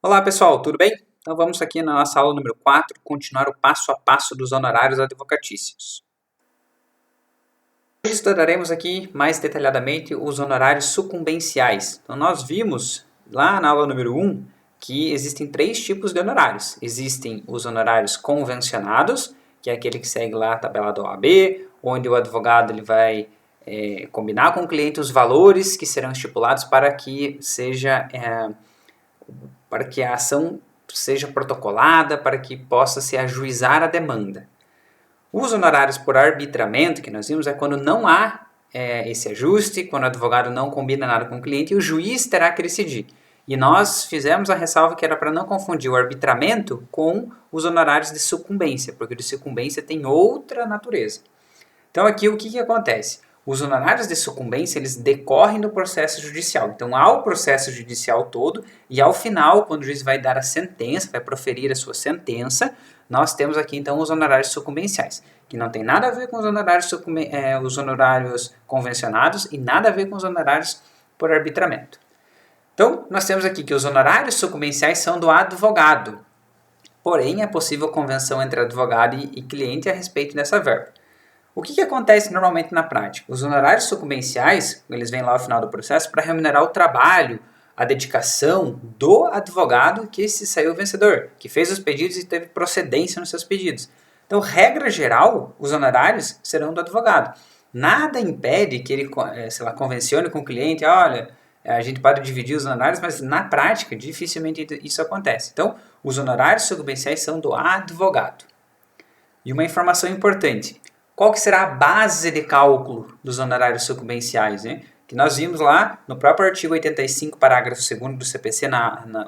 Olá pessoal, tudo bem? Então vamos aqui na nossa aula número 4, continuar o passo a passo dos honorários advocatícios. Hoje estudaremos aqui mais detalhadamente os honorários sucumbenciais. Então nós vimos lá na aula número 1 que existem três tipos de honorários. Existem os honorários convencionados, que é aquele que segue lá a tabela da OAB, onde o advogado ele vai combinar com o cliente os valores que serão estipulados para que a ação seja protocolada, para que possa se ajuizar a demanda. Os honorários por arbitramento, que nós vimos, é quando não há esse ajuste, quando o advogado não combina nada com o cliente e o juiz terá que decidir. E nós fizemos a ressalva que era para não confundir o arbitramento com os honorários de sucumbência, porque o de sucumbência tem outra natureza. Então aqui o que acontece? Os honorários de sucumbência, eles decorrem do processo judicial. Então, há o processo judicial todo e, ao final, quando o juiz vai dar a sentença, vai proferir a sua sentença, nós temos aqui, então, os honorários sucumbenciais, que não tem nada a ver com os honorários convencionados e nada a ver com os honorários por arbitramento. Então, nós temos aqui que os honorários sucumbenciais são do advogado. Porém, é possível convenção entre advogado e cliente a respeito dessa verba. O que acontece normalmente na prática? Os honorários sucumbenciais, eles vêm lá ao final do processo para remunerar o trabalho, a dedicação do advogado que se saiu vencedor, que fez os pedidos e teve procedência nos seus pedidos. Então, regra geral, os honorários serão do advogado. Nada impede que ele, convencione com o cliente, olha, a gente pode dividir os honorários, mas na prática, dificilmente isso acontece. Então, os honorários sucumbenciais são do advogado. E uma informação importante, qual que será a base de cálculo dos honorários sucumbenciais, né? Que nós vimos lá no próprio artigo 85, parágrafo 2º do CPC,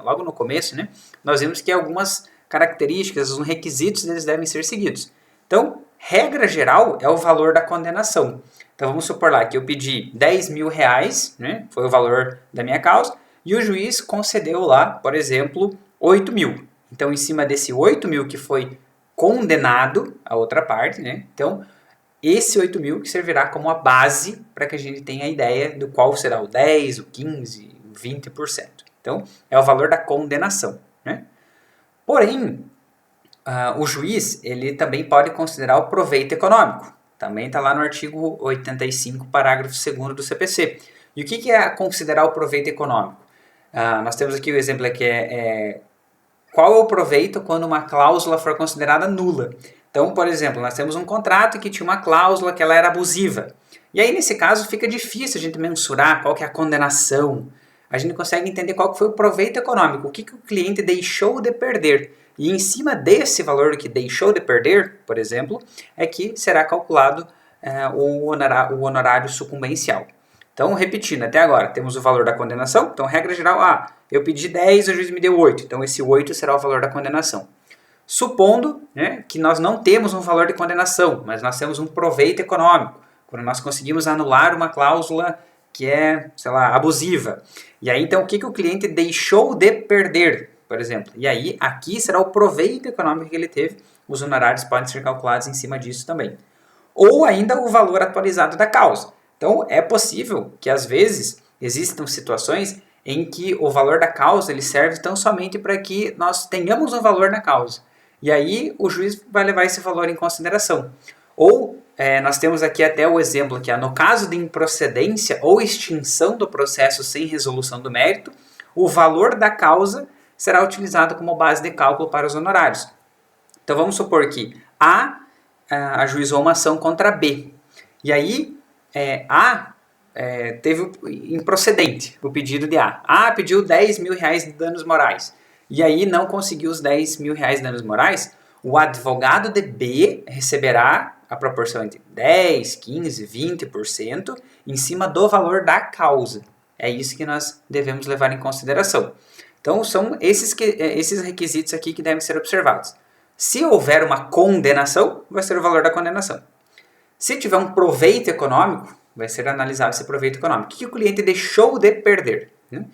logo no começo, né? Nós vimos que algumas características, os requisitos deles devem ser seguidos. Então, regra geral é o valor da condenação. Então, vamos supor lá que eu pedi 10 mil reais, né? Foi o valor da minha causa, e o juiz concedeu lá, por exemplo, 8 mil. Então, em cima desse 8 mil que foi condenado, a outra parte, né? Então, esse 8 mil que servirá como a base para que a gente tenha a ideia do qual será o 10, o 15, o 20%. Então, é o valor da condenação, né? Porém, o juiz ele também pode considerar o proveito econômico. Também está lá no artigo 85, parágrafo 2º do CPC. E o que é considerar o proveito econômico? Nós temos aqui o exemplo que qual é o proveito quando uma cláusula for considerada nula. Então, por exemplo, nós temos um contrato que tinha uma cláusula que ela era abusiva. E aí, nesse caso, fica difícil a gente mensurar qual que é a condenação. A gente consegue entender qual que foi o proveito econômico, o que o cliente deixou de perder. E em cima desse valor que deixou de perder, por exemplo, é que será calculado o honorário sucumbencial. Então, repetindo, até agora, temos o valor da condenação. Então, regra geral, eu pedi 10, o juiz me deu 8. Então, esse 8 será o valor da condenação. Supondo, né, que nós não temos um valor de condenação, mas nós temos um proveito econômico, quando nós conseguimos anular uma cláusula que é, abusiva. E aí, então, o que o cliente deixou de perder, por exemplo? E aí, aqui será o proveito econômico que ele teve. Os honorários podem ser calculados em cima disso também. Ou ainda o valor atualizado da causa. Então, é possível que, às vezes, existam situações em que o valor da causa ele serve tão somente para que nós tenhamos um valor na causa. E aí o juiz vai levar esse valor em consideração. Ou nós temos aqui até o exemplo que no caso de improcedência ou extinção do processo sem resolução do mérito, o valor da causa será utilizado como base de cálculo para os honorários. Então vamos supor que A ajuizou uma ação contra B. E aí A teve improcedente o pedido de A. A pediu 10 mil reais de danos morais. E aí não conseguiu os 10 mil reais de danos morais, o advogado de B receberá a proporção entre 10, 15, 20% em cima do valor da causa. É isso que nós devemos levar em consideração. Então, são esses requisitos aqui que devem ser observados. Se houver uma condenação, vai ser o valor da condenação. Se tiver um proveito econômico, vai ser analisado esse proveito econômico. O que o cliente deixou de perder? Né?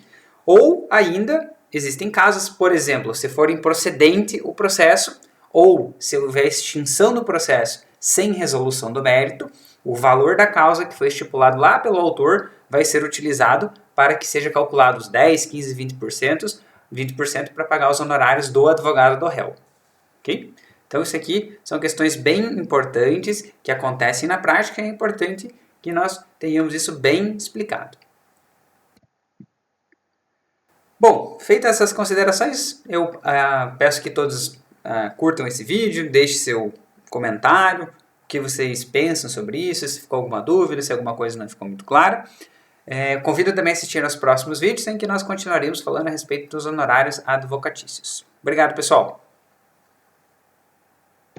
Ou ainda, existem casos, por exemplo, se for improcedente o processo, ou se houver extinção do processo sem resolução do mérito, o valor da causa que foi estipulado lá pelo autor vai ser utilizado para que seja calculado os 10, 15, 20% 20% para pagar os honorários do advogado do réu. Ok? Então, isso aqui são questões bem importantes que acontecem na prática e é importante que nós tenhamos isso bem explicado. Bom, feitas essas considerações, eu peço que todos curtam esse vídeo, deixem seu comentário, o que vocês pensam sobre isso, se ficou alguma dúvida, se alguma coisa não ficou muito clara. Convido também a assistir aos próximos vídeos em que nós continuaremos falando a respeito dos honorários advocatícios. Obrigado, pessoal!